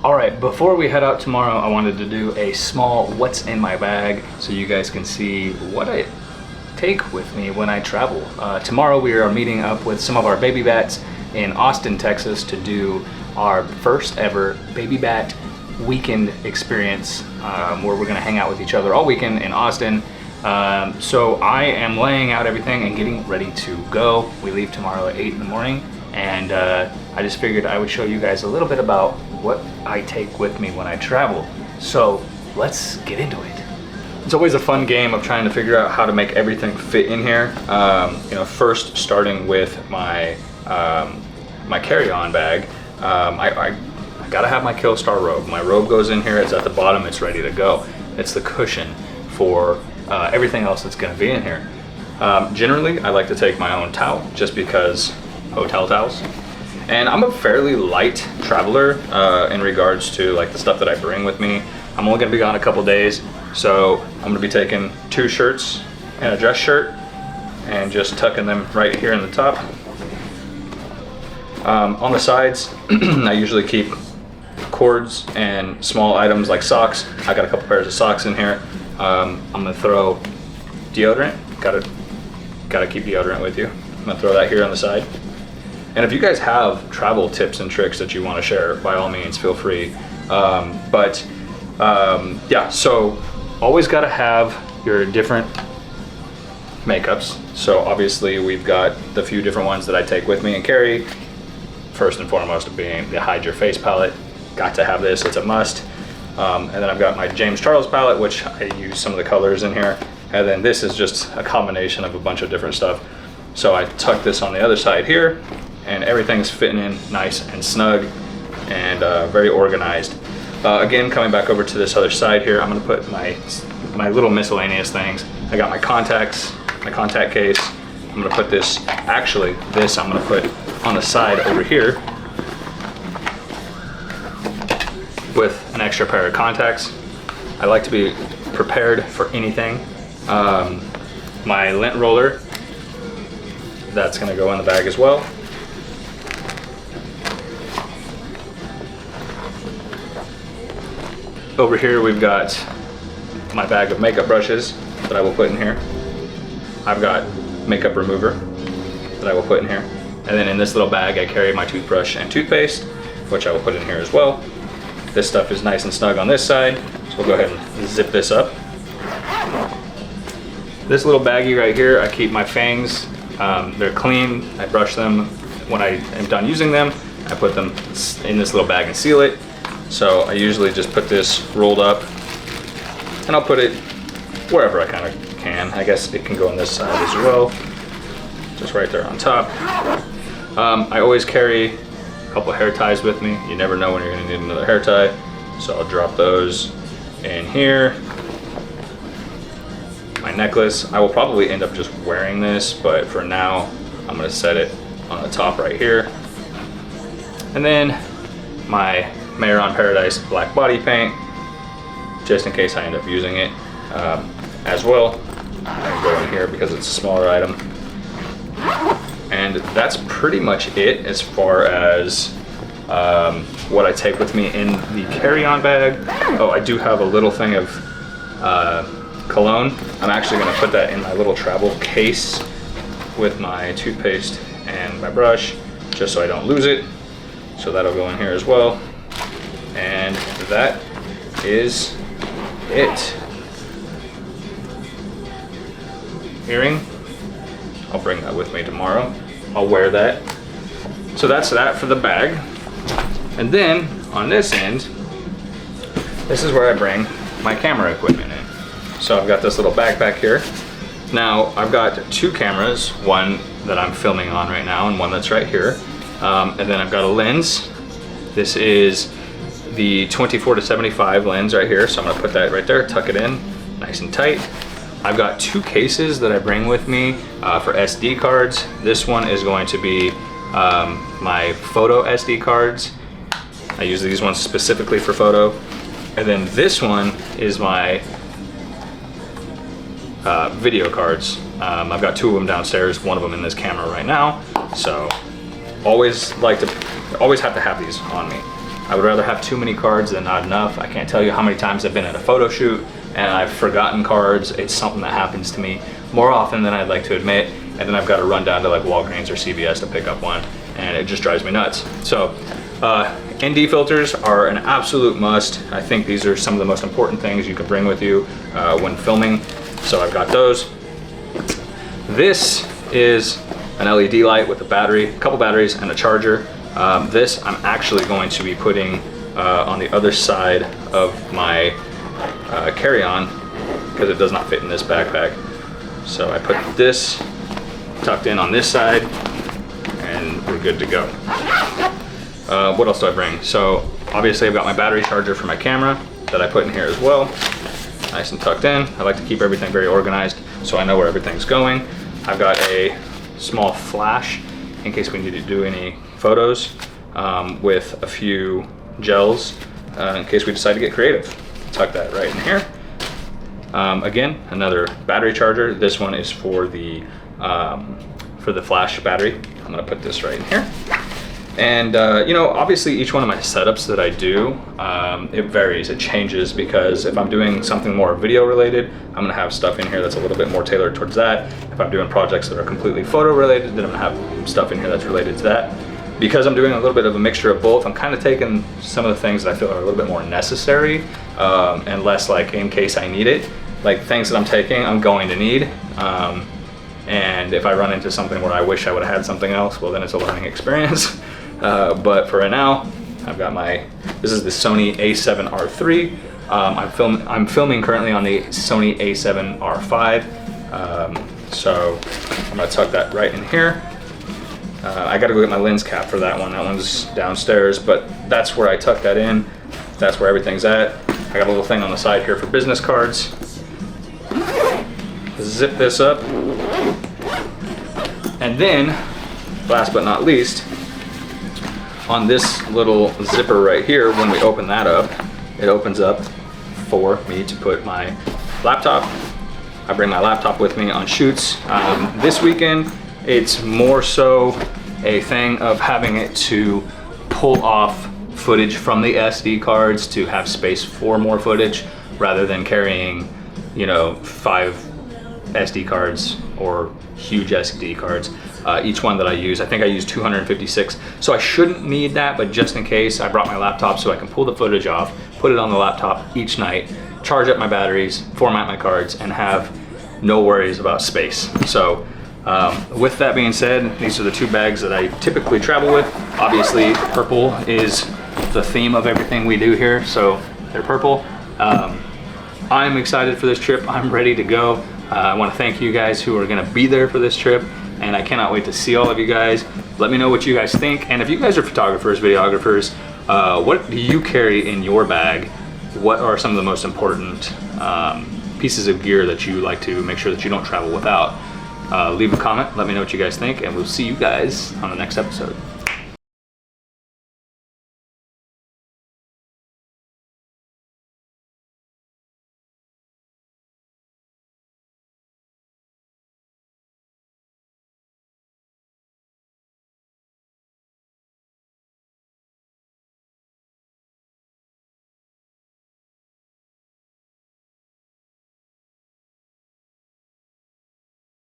All right, before we head out tomorrow, I wanted to do a small what's in my bag so you guys can see what I take with me when I travel. Tomorrow we are meeting up with some of our baby bats in Austin, Texas to do our first ever baby bat weekend experience where we're gonna hang out with each other all weekend in Austin. So I am laying out everything and getting ready to go. We leave tomorrow at 8 in the morning, and I just figured I would show you guys a little bit about what I take with me when I travel. So let's get into it. It's always a fun game of trying to figure out how to make everything fit in here. You know, first starting with my my carry-on bag. I gotta have my Killstar robe. My robe goes in here, it's at the bottom, it's ready to go. It's the cushion for everything else that's gonna be in here. Generally, I like to take my own towel just because hotel towels. And I'm a fairly light traveler in regards to like the stuff that I bring with me. I'm only gonna be gone a couple days, so I'm gonna be taking 2 shirts and a dress shirt and just tucking them right here in the top. On the sides, I usually keep cords and small items like socks. I got a couple pairs of socks in here. I'm gonna throw deodorant. Gotta keep deodorant with you. I'm gonna throw that here on the side. And if you guys have travel tips and tricks that you want to share, by all means, feel free. Yeah, so always got to have your different makeups. So obviously we've got the few different ones that I take with me and carry. First and foremost being the Hide Your Face palette. Got to have this, it's a must. And then I've got my James Charles palette, which I use some of the colors in here. And then this is just a combination of a bunch of different stuff. So I tuck this on the other side here, and everything's fitting in nice and snug and very organized. Again, coming back over to this other side here, I'm gonna put my little miscellaneous things. I got my contacts, my contact case. I'm gonna put this, actually this I'm gonna put on the side over here with an extra pair of contacts. I like to be prepared for anything. My lint roller, that's gonna go in the bag as well. Over here we've got my bag of makeup brushes that I will put in here. I've got makeup remover that I will put in here. And then in this little bag I carry my toothbrush and toothpaste, which I will put in here as well. This stuff is nice and snug on this side, so we'll go ahead and zip this up. This little baggie right here, I keep my fangs. They're clean, I brush them. When I am done using them, I put them in this little bag and seal it. So I usually just put this rolled up and I'll put it wherever I kind of can. I guess it can go on this side as well, just right there on top. I always carry a couple hair ties with me. You never know when you're gonna need another hair tie. So I'll drop those in here. My necklace, I will probably end up just wearing this, but for now, I'm gonna set it on the top right here. And then my Mayor on Paradise black body paint, just in case I end up using it as well. I can go in here because it's a smaller item. And that's pretty much it as far as what I take with me in the carry-on bag. Oh, I do have a little thing of cologne. I'm actually gonna put that in my little travel case with my toothpaste and my brush, just so I don't lose it. So that'll go in here as well. And that is it. Earring, I'll bring that with me tomorrow. I'll wear that. So that's that for the bag. And then on this end, this is where I bring my camera equipment in. So I've got this little backpack here. Now I've got 2 cameras, one that I'm filming on right now and one that's right here. And then I've got a lens. This is the 24-75 lens right here. So I'm gonna put that right there, tuck it in, nice and tight. I've got 2 cases that I bring with me for SD cards. This one is going to be my photo SD cards. I use these ones specifically for photo. And then this one is my video cards. I've got 2 of them downstairs, one of them in this camera right now. So always have to have these on me. I would rather have too many cards than not enough. I can't tell you how many times I've been at a photo shoot and I've forgotten cards. It's something that happens to me more often than I'd like to admit, and then I've got to run down to like Walgreens or CVS to pick up one, and it just drives me nuts. So ND filters are an absolute must. I think these are some of the most important things you can bring with you when filming. So I've got those. This is an LED light with a battery, a couple batteries, and a charger. This I'm actually going to be putting on the other side of my carry-on because it does not fit in this backpack. So I put this tucked in on this side and we're good to go. What else do I bring? So obviously I've got my battery charger for my camera that I put in here as well. Nice and tucked in. I like to keep everything very organized so I know where everything's going. I've got a small flash in case we need to do any photos with a few gels in case we decide to get creative. Tuck that right in here. Again, another battery charger. This one is for the flash battery. I'm gonna put this right in here. And you know, obviously each one of my setups that I do, it varies, it changes, because if I'm doing something more video related, I'm gonna have stuff in here that's a little bit more tailored towards that. If I'm doing projects that are completely photo related, then I'm gonna have stuff in here that's related to that. Because I'm doing a little bit of a mixture of both, I'm kind of taking some of the things that I feel are a little bit more necessary and less like in case I need it. Like things that I'm taking, I'm going to need. And if I run into something where I wish I would have had something else, well then it's a learning experience. But for right now, I've got this is the Sony a7R III. I'm filming currently on the Sony a7R V. So I'm gonna tuck that right in here. I gotta go get my lens cap for that one. That one's downstairs, but that's where I tuck that in. That's where everything's at. I got a little thing on the side here for business cards. Zip this up. And then, last but not least, on this little zipper right here, when we open that up, it opens up for me to put my laptop. I bring my laptop with me on shoots. This weekend, it's more so a thing of having it to pull off footage from the SD cards to have space for more footage rather than carrying, you know, 5 SD cards or huge SD cards. Each one that I use, I think I use 256, so I shouldn't need that, but just in case, I brought my laptop so I can pull the footage off, put it on the laptop each night, charge up my batteries, format my cards, and have no worries about space. So with that being said, these are the 2 bags that I typically travel with. Obviously, purple is the theme of everything we do here, so they're purple. I'm excited for this trip. I'm ready to go. I want to thank you guys who are going to be there for this trip, and I cannot wait to see all of you guys. Let me know what you guys think, and if you guys are photographers, videographers, what do you carry in your bag? What are some of the most important pieces of gear that you like to make sure that you don't travel without? Leave a comment, let me know what you guys think, and we'll see you guys on the next episode.